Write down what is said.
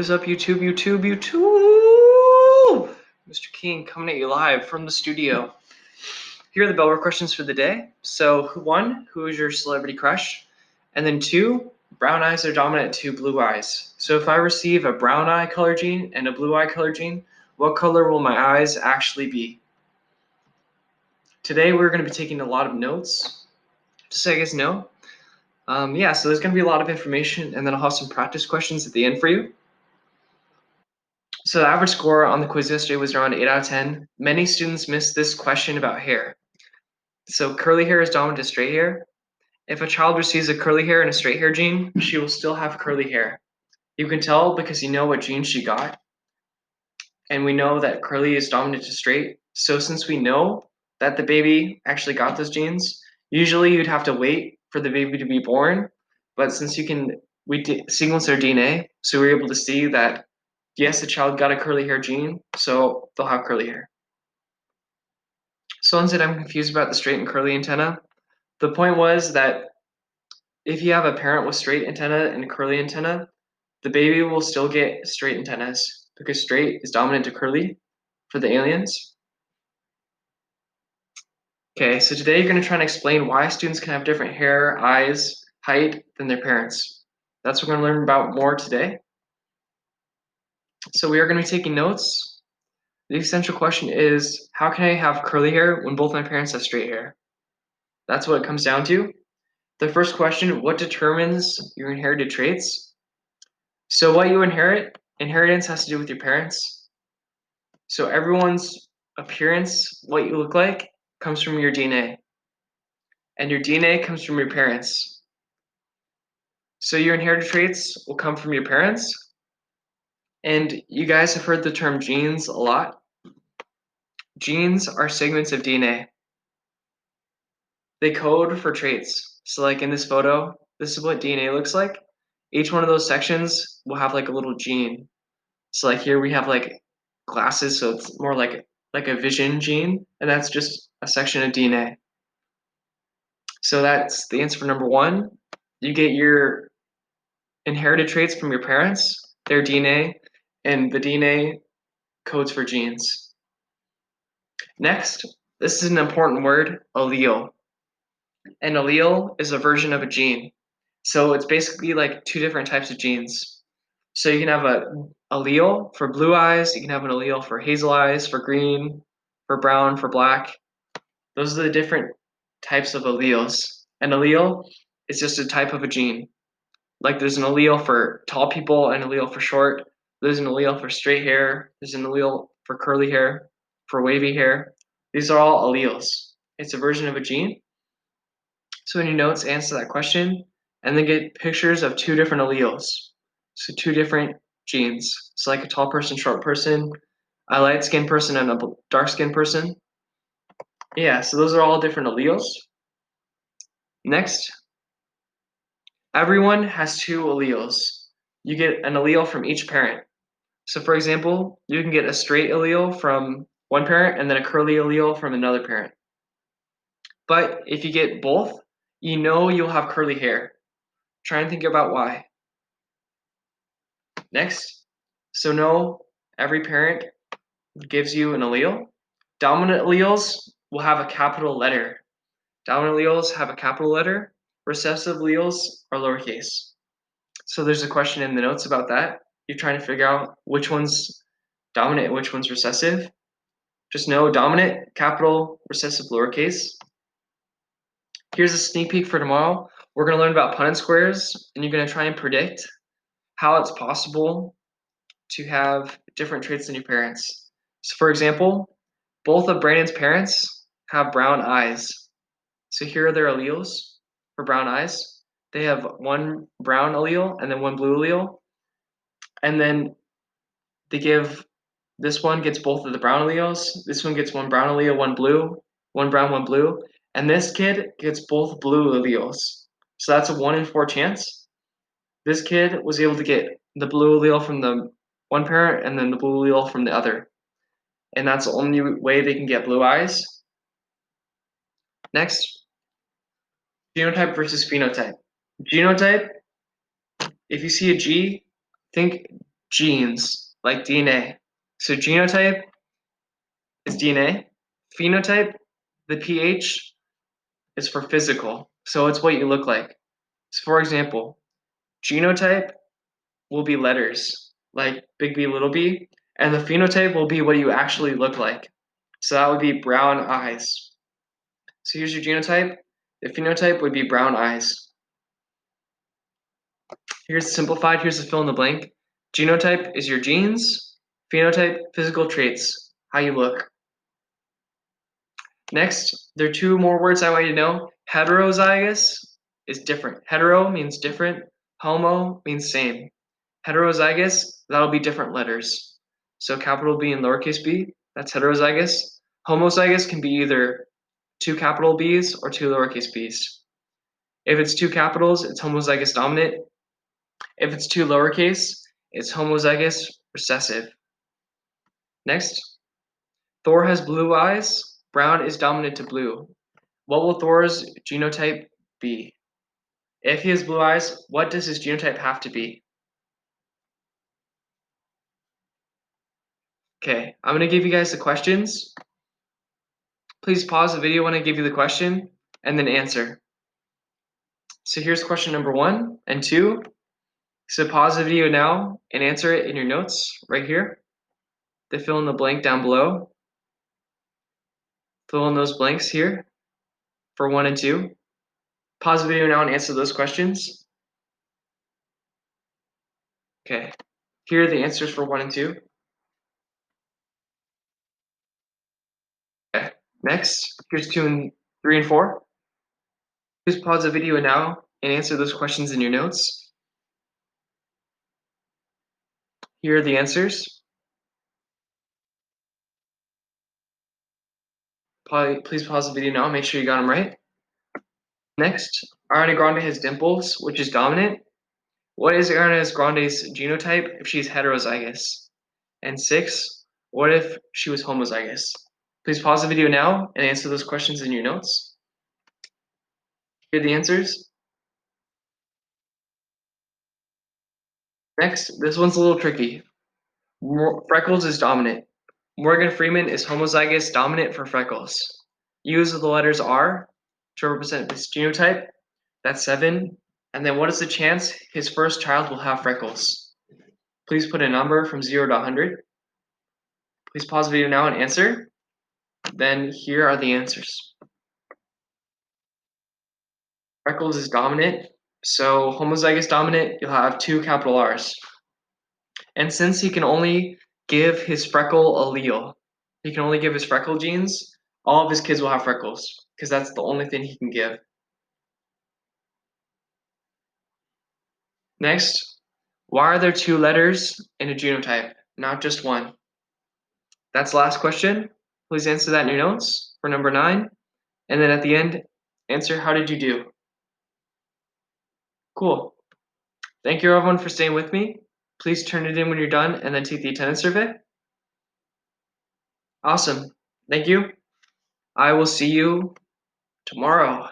What's up, YouTube? Mr. King coming at you live from the studio. Here are the Bellwether questions for the day. So, one, who is your celebrity crush? And then two, brown eyes are dominant to blue eyes. So, if I receive a brown eye color gene and a blue eye color gene, what color will my eyes actually be? Today, we're going to be taking a lot of notes, just so you guys know. So there's going to be a lot of information, and then I'll have some practice questions at the end for you. So the average score on the quiz yesterday was around 8 out of 10. Many students missed this question about hair. So curly hair is dominant to straight hair. If a child receives a curly hair and a straight hair gene, she will still have curly hair. You can tell because you know what gene she got. And we know that curly is dominant to straight. So since we know that the baby actually got those genes, usually you'd have to wait for the baby to be born. But since we sequence their DNA, so we're able to see that yes, the child got a curly hair gene, so they'll have curly hair. Someone said I'm confused about the straight and curly antenna. The point was that if you have a parent with straight antenna and curly antenna, the baby will still get straight antennas because straight is dominant to curly for the aliens. Okay, so today you're going to try and explain why students can have different hair, eyes, height than their parents. That's what we're going to learn about more today. So we are going to be taking notes. The essential question is, how can I have curly hair when both my parents have straight hair? That's what it comes down to. The first question, what determines your inherited traits? So what you inheritance has to do with your parents. So everyone's appearance, what you look like, comes from your DNA. And your DNA comes from your parents. So your inherited traits will come from your parents. And you guys have heard the term genes a lot. Genes are segments of DNA. They code for traits. So like in this photo, this is what DNA looks like. Each one of those sections will have like a little gene. So like here we have like glasses, so it's more like a vision gene, and that's just a section of DNA. So that's the answer for number one. You get your inherited traits from your parents, their DNA, and the DNA codes for genes. Next, this is an important word, allele. An allele is a version of a gene. So it's basically like two different types of genes. So you can have an allele for blue eyes, you can have an allele for hazel eyes, for green, for brown, for black. Those are the different types of alleles. An allele is just a type of a gene. Like there's an allele for tall people, an allele for short. There's an allele for straight hair. There's an allele for curly hair, for wavy hair. These are all alleles. It's a version of a gene. So in your notes, answer that question, and then get pictures of two different alleles. So two different genes. So like a tall person, short person, a light-skinned person, and a dark-skinned person. Yeah, so those are all different alleles. Next, everyone has two alleles. You get an allele from each parent. So for example, you can get a straight allele from one parent and then a curly allele from another parent. But if you get both, you know you'll have curly hair. Try and think about why. Next, so no, every parent gives you an allele. Dominant alleles will have a capital letter. Dominant alleles have a capital letter. Recessive alleles are lowercase. So there's a question in the notes about that. You're trying to figure out which one's dominant and which one's recessive. Just know dominant, capital, recessive, lowercase. Here's a sneak peek for tomorrow. We're going to learn about Punnett squares, and you're going to try and predict how it's possible to have different traits than your parents. So for example, both of Brandon's parents have brown eyes. So here are their alleles for brown eyes. They have one brown allele and then one blue allele. And then they give, this one gets both of the brown alleles. This one gets one brown allele, one blue, one brown, one blue. And this kid gets both blue alleles. So that's a 1 in 4 chance. This kid was able to get the blue allele from the one parent and then the blue allele from the other. And that's the only way they can get blue eyes. Next, genotype versus phenotype. Genotype, if you see a G, think genes, like DNA. So genotype is DNA. Phenotype, the pH, is for physical. So it's what you look like. So for example, genotype will be letters, like big B, little b, and the phenotype will be what you actually look like. So that would be brown eyes. So here's your genotype. The phenotype would be brown eyes. Here's simplified. Here's the fill in the blank. Genotype is your genes. Phenotype, physical traits, how you look. Next, there are two more words I want you to know. Heterozygous is different. Hetero means different. Homo means same. Heterozygous, that'll be different letters. So capital B and lowercase b, that's heterozygous. Homozygous can be either two capital B's or two lowercase b's. If it's two capitals, it's homozygous dominant. If it's two lowercase, it's homozygous recessive. Next, Thor has blue eyes. Brown is dominant to blue. What will Thor's genotype be? If he has blue eyes, what does his genotype have to be? Okay, I'm going to give you guys the questions. Please pause the video when I give you the question and then answer. So here's question number 1 and 2. So pause the video now and answer it in your notes right here. They fill in the blank down below. Fill in those blanks here for 1 and 2. Pause the video now and answer those questions. Okay, here are the answers for 1 and 2. Okay, next, here's 2 and 3 and 4. Please pause the video now and answer those questions in your notes. Here are the answers. Please pause the video now and make sure you got them right. Next, Ariana Grande has dimples, which is dominant. What is Ariana Grande's genotype if she's heterozygous? And 6, what if she was homozygous? Please pause the video now and answer those questions in your notes. Here are the answers. Next, this one's a little tricky. Freckles is dominant. Morgan Freeman is homozygous dominant for freckles. Use the letters R to represent this genotype. That's 7. And then what is the chance his first child will have freckles? Please put a number from 0 to 100. Please pause the video now and answer. Then here are the answers. Freckles is dominant. So homozygous dominant, you'll have 2 capital R's. And since he can only give his freckle allele, he can only give his freckle genes, all of his kids will have freckles because that's the only thing he can give. Next, why are there 2 letters in a genotype, not just 1? That's the last question. Please answer that in your notes for number 9. And then at the end, answer how did you do? Cool. Thank you everyone for staying with me. Please turn it in when you're done and then take the attendance survey. Awesome. Thank you. I will see you tomorrow.